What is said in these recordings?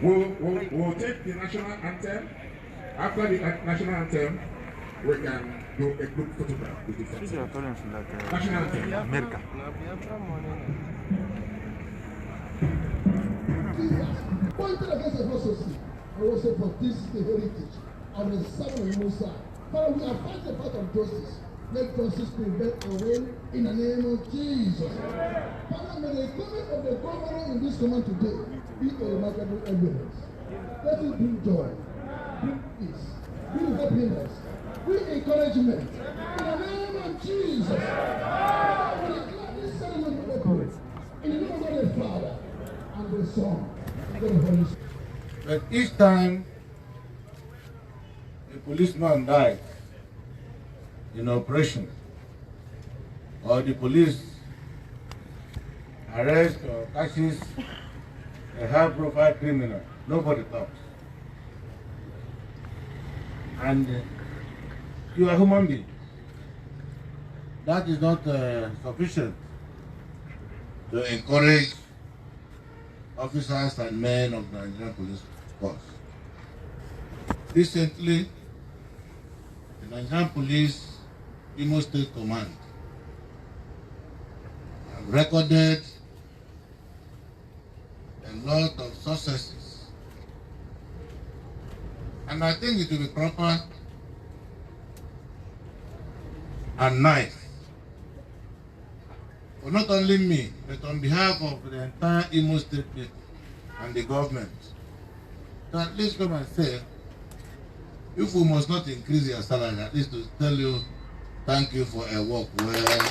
We'll take the national anthem. After the national anthem, we can do a group photograph with the national anthem. America. Pointed against the apostasy, and also for this the heritage of the Son of Musa. Father, we are fighting the fight of justice. Let justice prevail and win in the name of Jesus. Father, may the coming of the governor in this command today be a remarkable evidence. Let it bring joy, bring peace, bring happiness, bring encouragement. In the name of Jesus. Father, we declare this ceremony open. In the name of God the Father and the Son and the Holy Spirit. But each time a policeman died in operation, or the police arrest or catches a high-profile criminal, nobody talks. And you are a human being. That is not sufficient to encourage officers and men of the Nigerian police force. Recently, the Nigerian Police Imo State Command have recorded a lot of successes. And I think it will be proper and nice for not only me, but on behalf of the entire Imo State people and the government, to at least come and say, if we must not increase your salary, at least to tell you thank you for a work well done.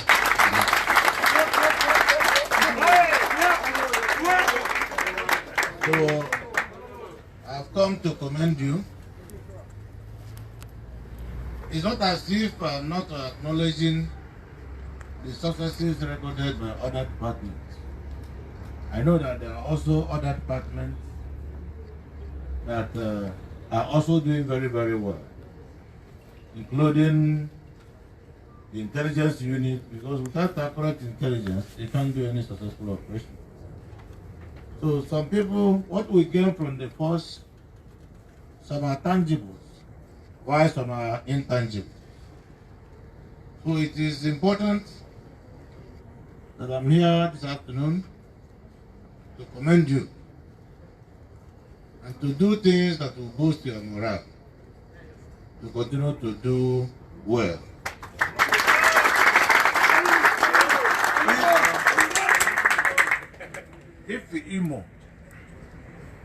So I've come to commend you. It's not as if I'm not acknowledging the successes recorded by other departments. I know that there are also other departments that are also doing very, very well, including the intelligence unit, because without accurate intelligence, you can't do any successful operation. So some people, what we gain from the force, some are tangibles, while some are intangible. So it is important that I'm here this afternoon to commend you and to do things that will boost your morale, to continue to do well. If Imo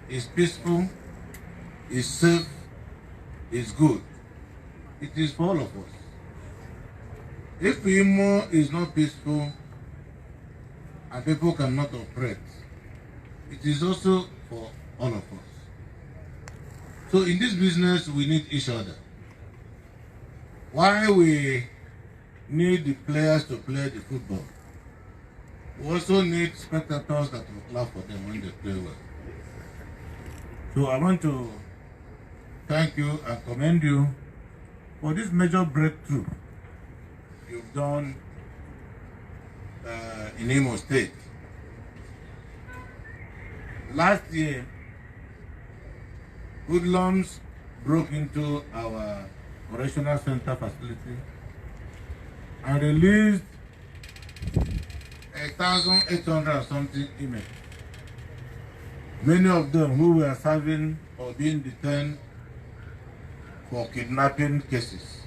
is peaceful, is safe, is good, it is for all of us. If Imo is not peaceful and people cannot operate, it is also for all of us. So in this business, we need each other. While we need the players to play the football, we also need spectators that will clap for them when they play well. So I want to thank you and commend you for this major breakthrough you've done in Imo State. Last year, hoodlums broke into our operational center facility and released 1,800 something inmates. Many of them who were serving or being detained for kidnapping cases.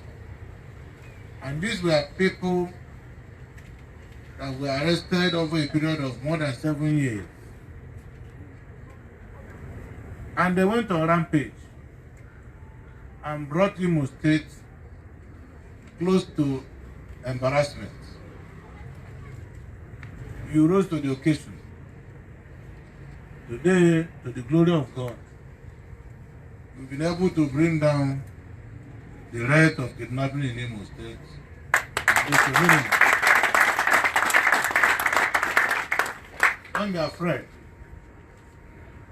And these were people that were arrested over a period of more than 7 years. And they went on rampage and brought Imo State close to embarrassment. You rose to the occasion. Today, to the glory of God, we've been able to bring down the rate of kidnapping in Imo State. Don't be afraid.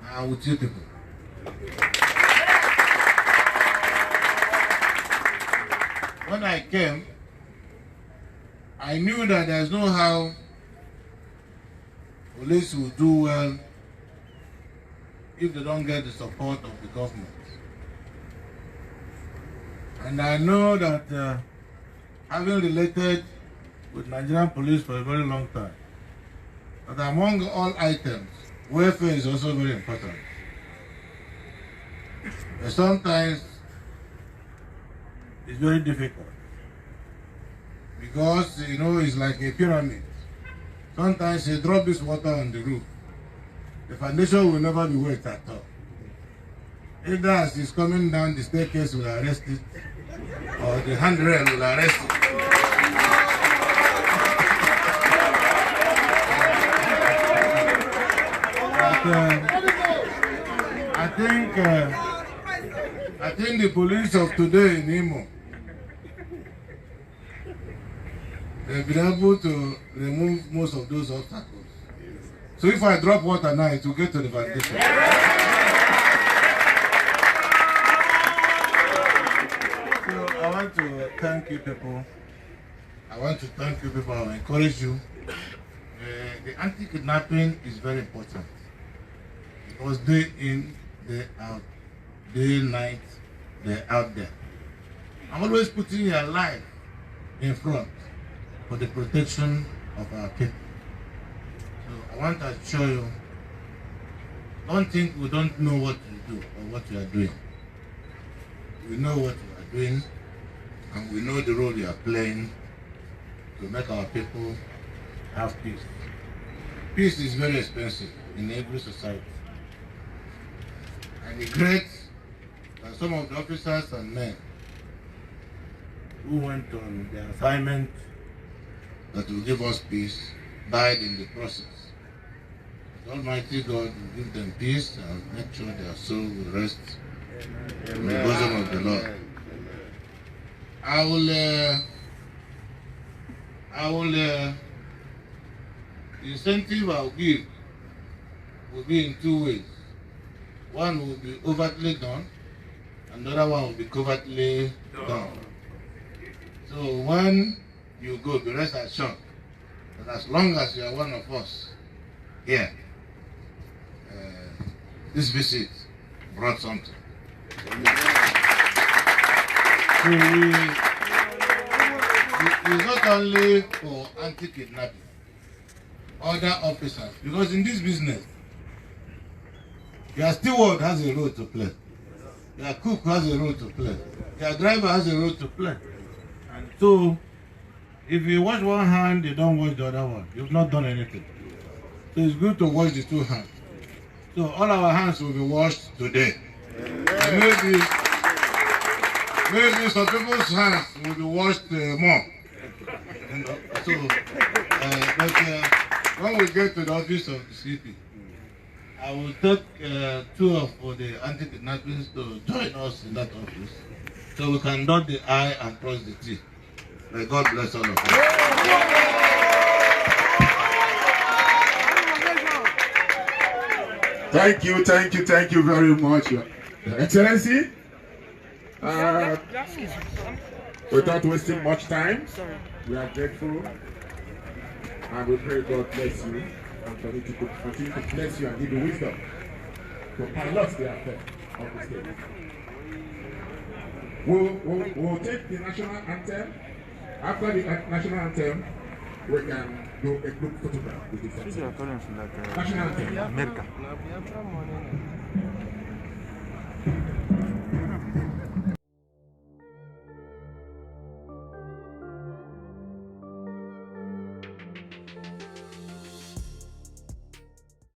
I am with you people. When I came, I knew that there's no how police will do well if they don't get the support of the government. And I know that having related with Nigerian police for a very long time, that among all items, welfare is also very important. But sometimes it's very difficult because, you know, it's like a pyramid. Sometimes you drop this water on the roof, the foundation will never be wet at all. Either as it's coming down, the staircase will arrest it, or the handrail will arrest it. I think the police of today in Imo, they've been able to remove most of those obstacles. So if I drop water now, it will get to the foundation. So I want to thank you people. I will encourage you. The anti-kidnapping is very important. Because day in, day out, day and night, they're out there. I'm always putting your life in front for the protection of our people. So I want to assure you, don't think we don't know what you do or what you are doing. We know what you are doing, and we know the role you are playing to make our people have peace. Peace is very expensive in every society. And regret that some of the officers and men who went on their assignment that will give us peace died in the process. The Almighty God will give them peace and make sure their soul will rest in the bosom of the Lord. The incentive I'll give will be in two ways. One will be overtly done, and the other one will be covertly done. So when you go, be rest assured that as long as you are one of us here, this visit brought something. So it's not only for anti-kidnapping, other officers, because in this business, your steward has a role to play. Your cook has a role to play. Your driver has a role to play. And so, if you wash one hand, you don't wash the other one. You've not done anything. So it's good to wash the two hands. So all our hands will be washed today. And maybe some people's hands will be washed more. So, when we get to the office of the CP, I will take two of the anti-kidnappings to join us in that office so we can dot the I and cross the T. May God bless all of us. Thank you very much, Your Excellency. Without wasting much time, we are grateful and we pray God bless you and for it to continue to bless you and give you wisdom to pilot the affair of the state. We'll take the national anthem. After the national anthem, we can do a group photograph with the national anthem.